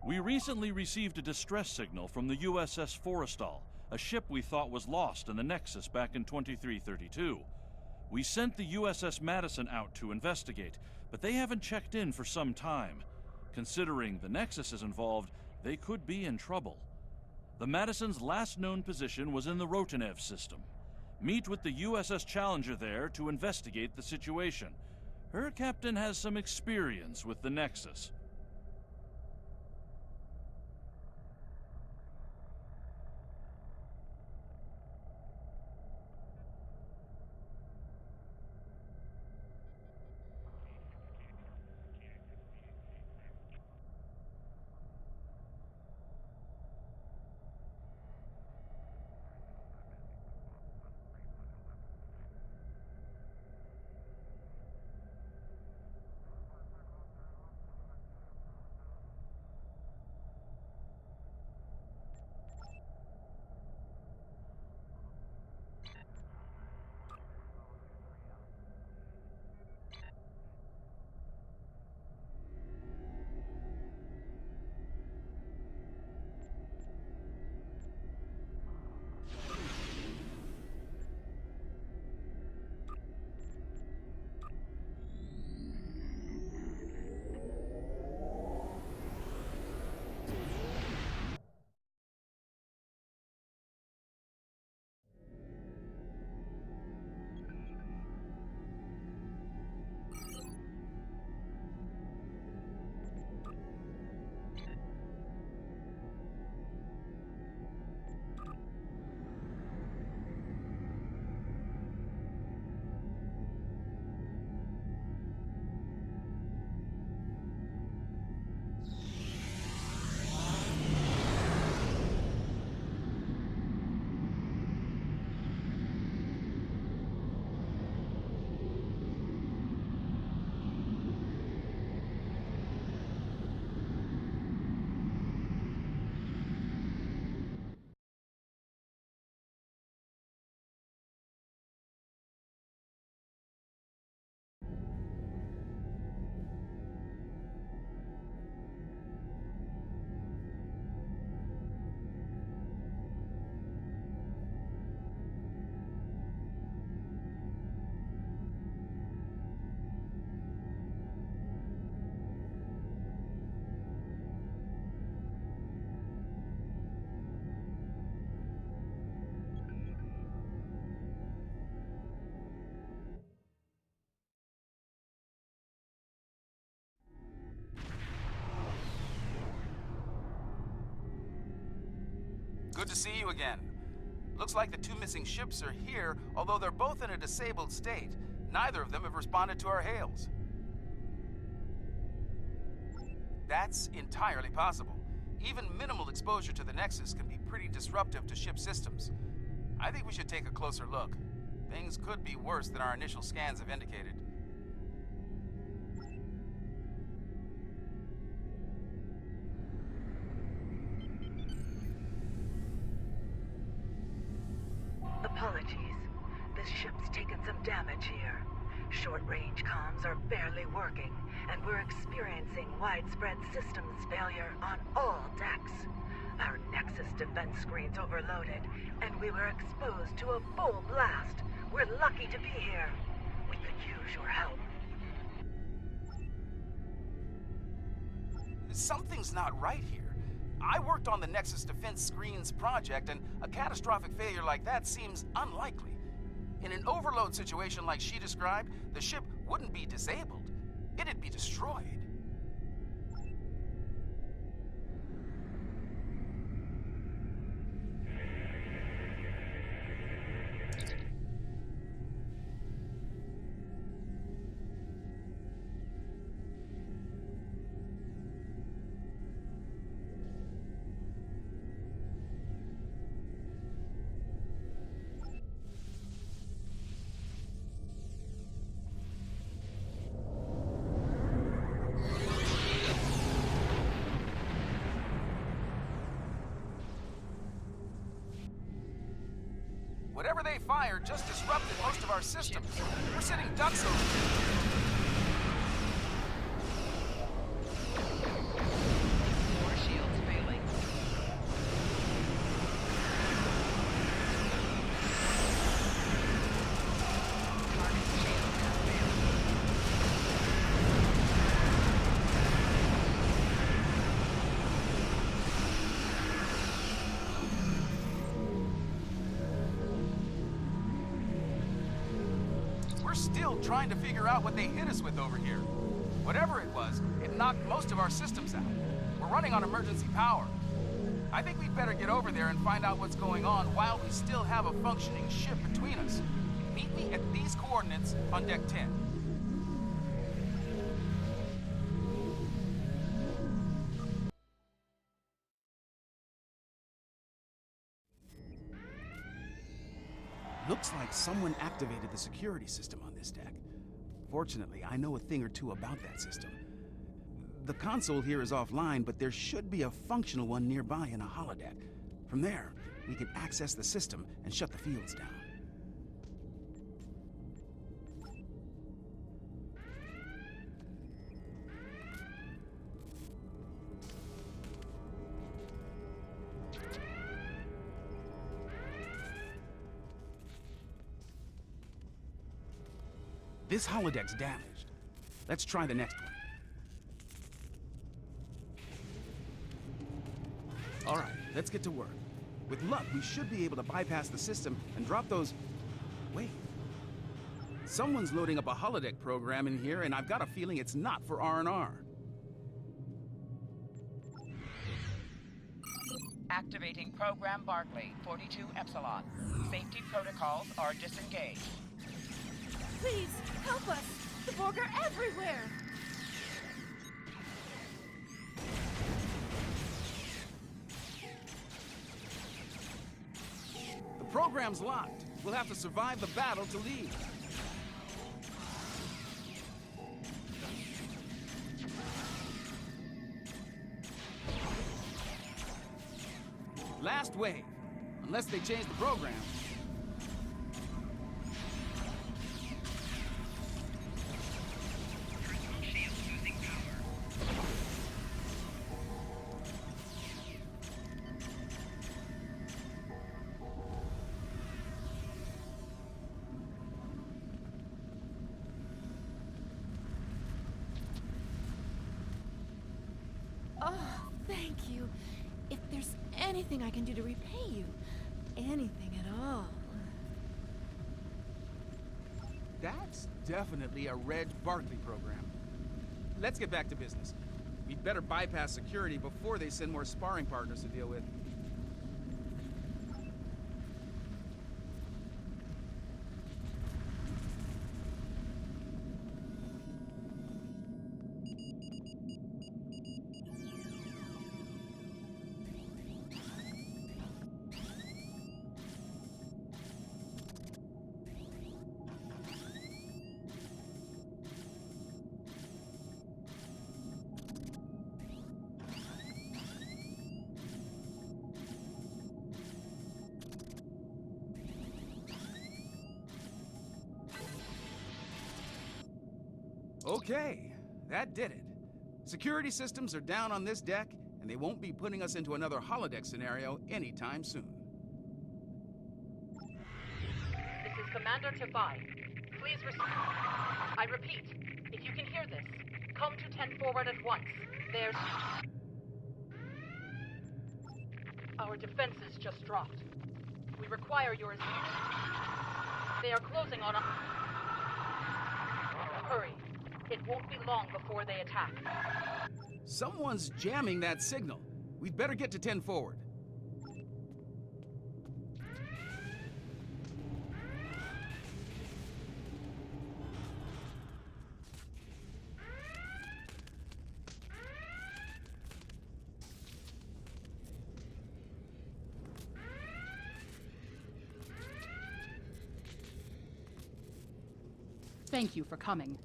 We recently received a distress signal from the USS Forrestal, a ship we thought was lost in the Nexus back in 2332. We sent the USS Madison out to investigate, but they haven't checked in for some time. Considering the Nexus is involved, they could be in trouble. The Madison's last known position was in the Rotanev system. Meet with the USS Challenger there to investigate the situation. Her captain has some experience with the Nexus. Good to see you again. Looks like the two missing ships are here, although they're both in a disabled state. Neither of them have responded to our hails. That's entirely possible. Even minimal exposure to the Nexus can be pretty disruptive to ship systems. I think we should take a closer look. Things could be worse than our initial scans have indicated. Apologies. This ship's taken some damage here. Short-range comms are barely working, and we're experiencing widespread systems failure on all decks. Our Nexus defense screen's overloaded, and we were exposed to a full blast. We're lucky to be here. We could use your help. Something's not right here. I worked on the Nexus Defense Screens project, and a catastrophic failure like that seems unlikely. In an overload situation like she described, the ship wouldn't be disabled. It'd be destroyed. Whatever they fired just disrupted most of our systems. We're sitting ducks over here. More shields. still trying to figure out what they hit us with over here. Whatever it was, it knocked most of our systems out. We're running on emergency power. I think we'd better get over there and find out what's going on while we still have a functioning ship between us. Meet me at these coordinates on deck 10. Looks like someone activated the security system on this deck. Fortunately, I know a thing or two about that system. The console here is offline, but there should be a functional one nearby in a holodeck. From there, we can access the system and shut the fields down. This holodeck's damaged. Let's try the next one. All right, let's get to work. With luck, we should be able to bypass the system and drop those... Wait. Someone's loading up a holodeck program in here, and I've got a feeling it's not for R&R. Activating Program Barclay, 42 Epsilon. Safety protocols are disengaged. Please, help us! The Borg are everywhere! The program's locked. We'll have to survive the battle to leave. Last wave. Unless they change the program. Oh, thank you. If there's anything I can do to repay you, anything at all. That's definitely a Reg Barclay program. Let's get back to business. We'd better bypass security before they send more sparring partners to deal with. Okay, that did it. Security systems are down on this deck, and they won't be putting us into another holodeck scenario anytime soon. This is Commander Tafai. Please I repeat, if you can hear this, come to 10 forward at once. There's... Our defenses just dropped. We require your... They are closing on us. Hurry. It won't be long before they attack. Someone's jamming that signal. We'd better get to 10 forward. Thank you for coming.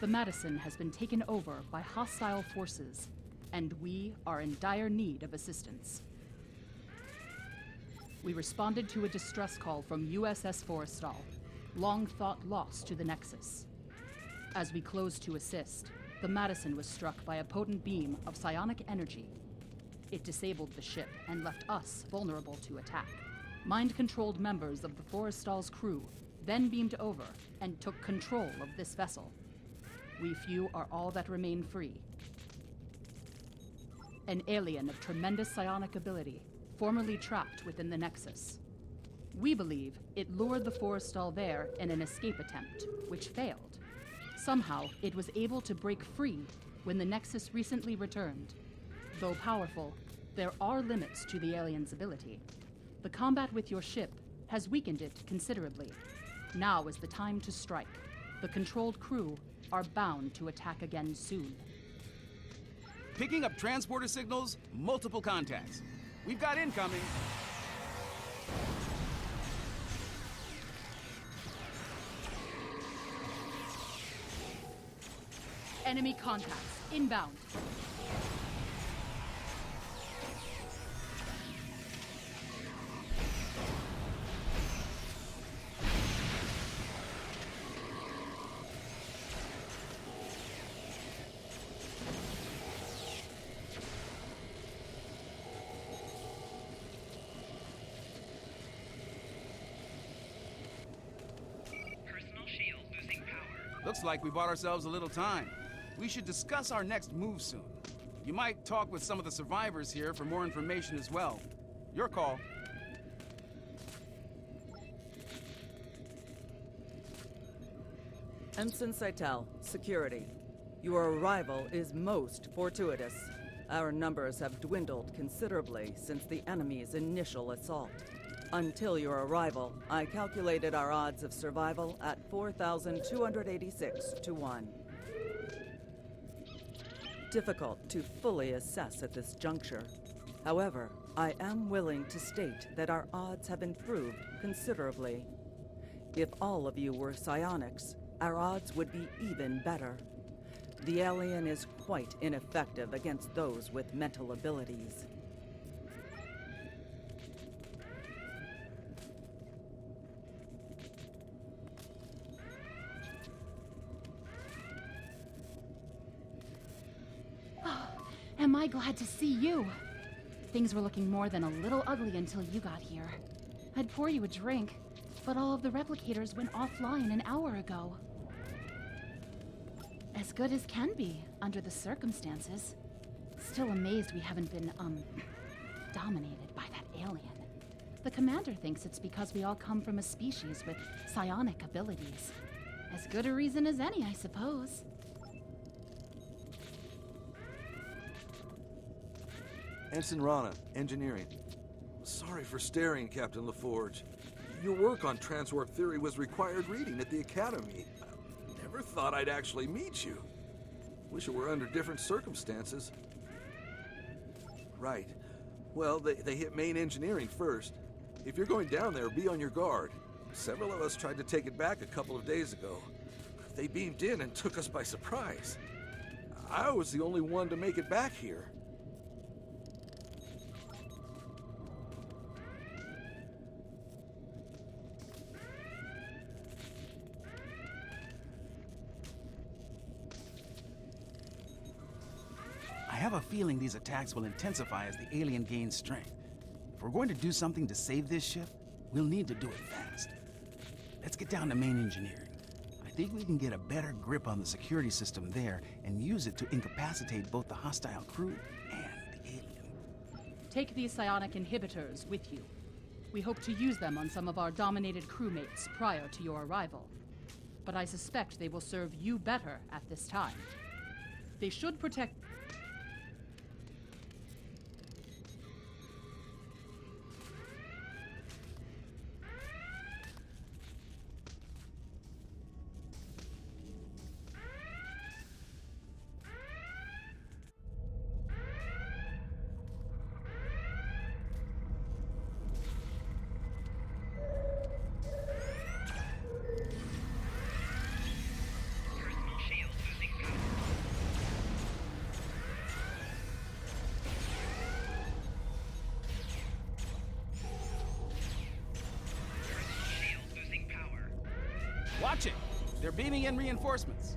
The Madison has been taken over by hostile forces, and we are in dire need of assistance. We responded to a distress call from USS Forrestal, long thought lost to the Nexus. As we closed to assist, the Madison was struck by a potent beam of psionic energy. It disabled the ship and left us vulnerable to attack. Mind-controlled members of the Forrestal's crew then beamed over and took control of this vessel. We few are all that remain free. An alien of tremendous psionic ability, formerly trapped within the Nexus. We believe it lured the Forrestal there in an escape attempt, which failed. Somehow, it was able to break free when the Nexus recently returned. Though powerful, there are limits to the alien's ability. The combat with your ship has weakened it considerably. Now is the time to strike. The controlled crew are bound to attack again soon. Picking up transporter signals, multiple contacts. We've got incoming. Enemy contacts inbound. Looks like we bought ourselves a little time. We should discuss our next move soon. You might talk with some of the survivors here for more information as well. Your call. Ensign Seitel, security. Your arrival is most fortuitous. Our numbers have dwindled considerably since the enemy's initial assault. Until your arrival, I calculated our odds of survival at 4,286 to 1. Difficult to fully assess at this juncture. However, I am willing to state that our odds have improved considerably. If all of you were psionics, our odds would be even better. The alien is quite ineffective against those with mental abilities. Am I glad to see you? Things were looking more than a little ugly until you got here. I'd pour you a drink, but all of the replicators went offline an hour ago. As good as can be, under the circumstances. Still amazed we haven't been, dominated by that alien. The commander thinks it's because we all come from a species with psionic abilities. As good a reason as any, I suppose. Ensign Rana, engineering. Sorry for staring, Captain La Forge. Your work on transwarp theory was required reading at the Academy. Never thought I'd actually meet you. Wish it were under different circumstances. Right. Well, they hit main engineering first. If you're going down there, be on your guard. Several of us tried to take it back a couple of days ago. They beamed in and took us by surprise. I was the only one to make it back here. I have a feeling these attacks will intensify as the alien gains strength. If we're going to do something to save this ship, we'll need to do it fast. Let's get down to main engineering. I think we can get a better grip on the security system there and use it to incapacitate both the hostile crew and the alien. Take these psionic inhibitors with you. We hope to use them on some of our dominated crewmates prior to your arrival. But I suspect they will serve you better at this time. They should protect... Watch it! They're beaming in reinforcements.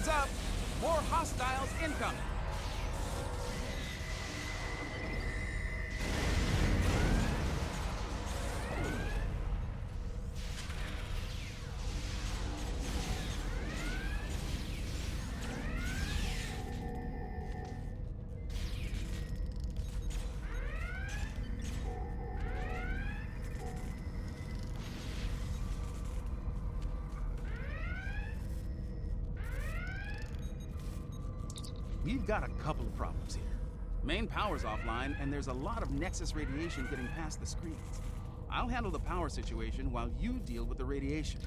Heads up! More hostiles incoming! We've got a couple of problems here. Main power's offline, and there's a lot of Nexus radiation getting past the screens. I'll handle the power situation while you deal with the radiation.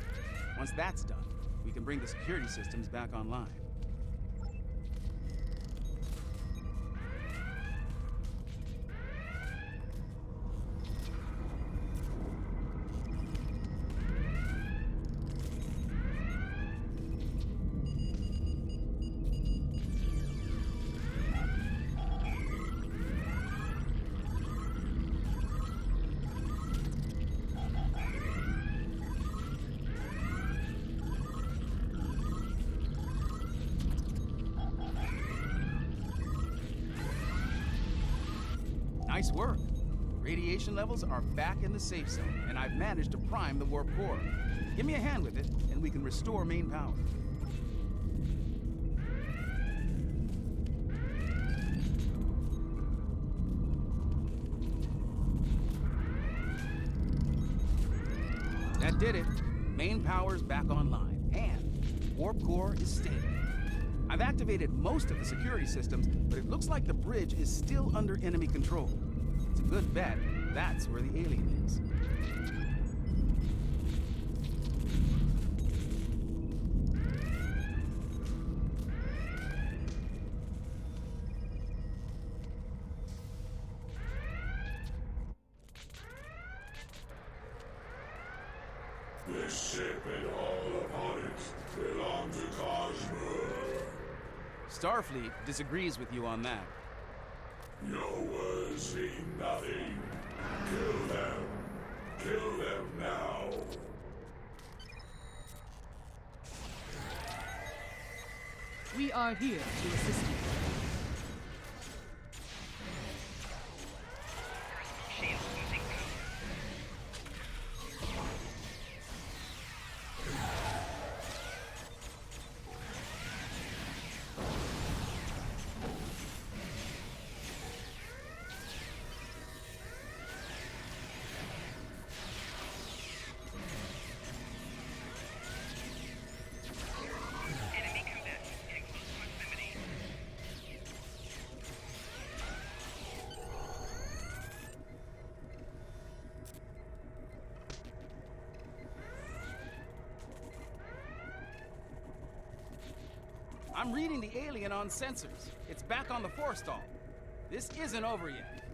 Once that's done, we can bring the security systems back online. Nice work. Radiation levels are back in the safe zone, and I've managed to prime the warp core. Give me a hand with it, and we can restore main power. That did it. Main power's back online, and warp core is stable. I've activated most of the security systems, but it looks like the bridge is still under enemy control. It's a good bet that's where the alien is. This ship and all upon it belong to Cosmo. Starfleet disagrees with you on that. Your words mean nothing. Kill them. Kill them now. We are here to assist you. I'm reading the alien on sensors. It's back on the forestall. This isn't over yet.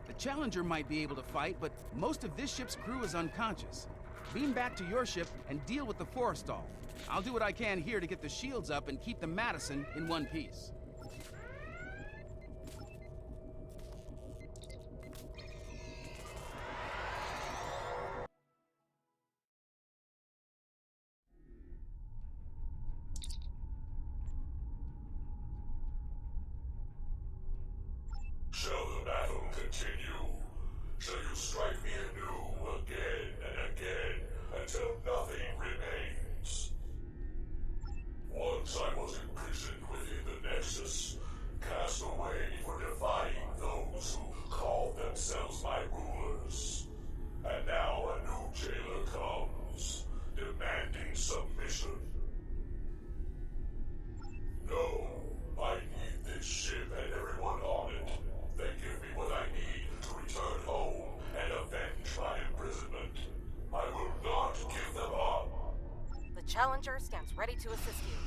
The Challenger might be able to fight, but most of this ship's crew is unconscious. Beam back to your ship and deal with the forestall. I'll do what I can here to get the shields up and keep the Madison in one piece. Shall the battle continue? Shall you strike me anew again and again until nothing remains? Once I was imprisoned within the Nexus, cast away for defying those who called themselves my rulers. And now a new jailer comes, demanding submission. No, I need this ship and everyone on it. They give me what I need to return home and avenge my imprisonment. I will not give them up. The Challenger stands ready to assist you.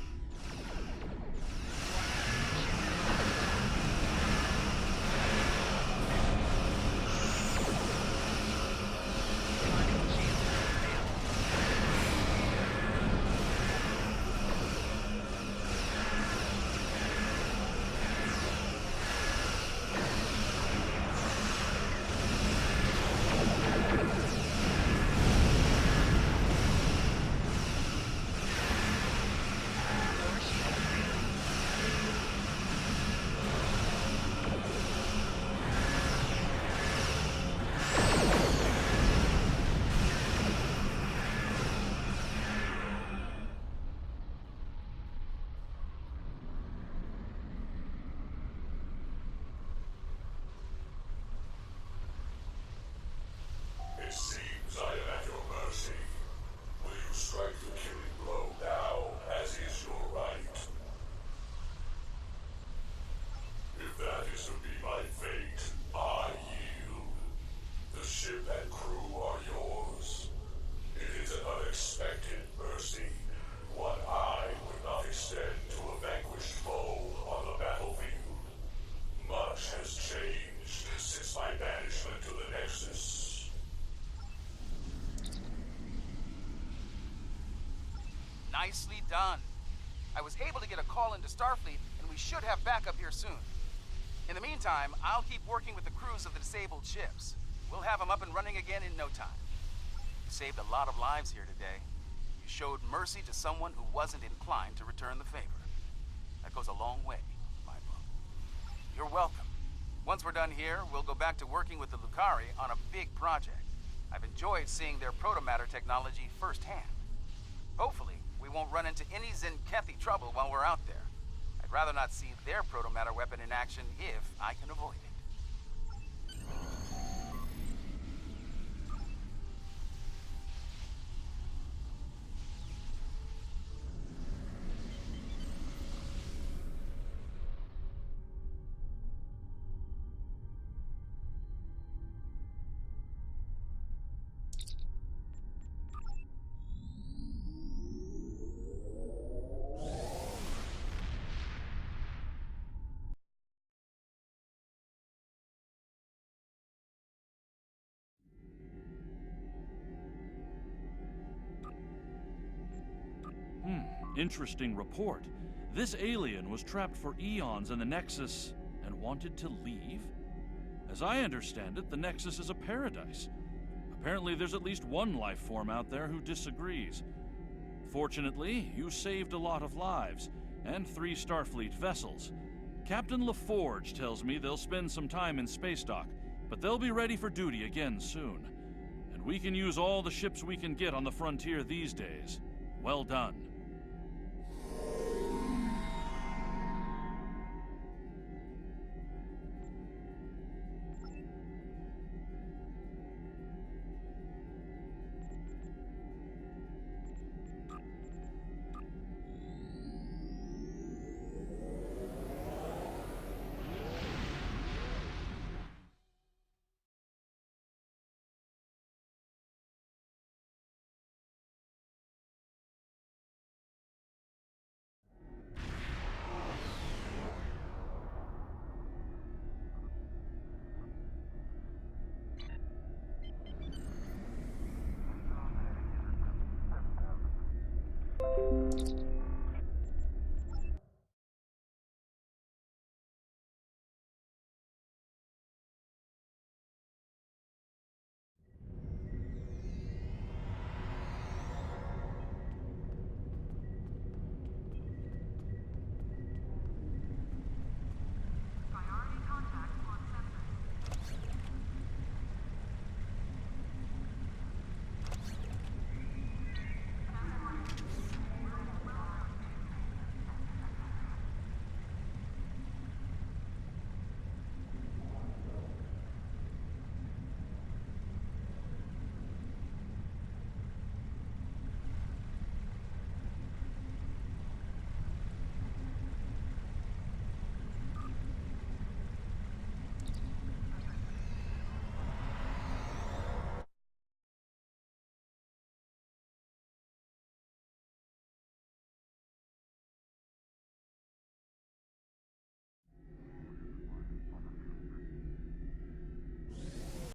Nicely done. I was able to get a call into Starfleet, and we should have backup here soon. In the meantime, I'll keep working with the crews of the disabled ships. We'll have them up and running again in no time. You saved a lot of lives here today. You showed mercy to someone who wasn't inclined to return the favor. That goes a long way, in my book. You're welcome. Once we're done here, we'll go back to working with the Lucari on a big project. I've enjoyed seeing their protomatter technology firsthand. Hopefully, we won't run into any Zenkethi trouble while we're out there. I'd rather not see their protomatter weapon in action if I can avoid it. Interesting report. This alien was trapped for eons in the Nexus and wanted to leave? As I understand it, the Nexus is a paradise. Apparently there's at least one life form out there who disagrees. Fortunately, you saved a lot of lives, and 3 Starfleet vessels. Captain La Forge tells me they'll spend some time in space dock, but they'll be ready for duty again soon. And we can use all the ships we can get on the frontier these days. Well done.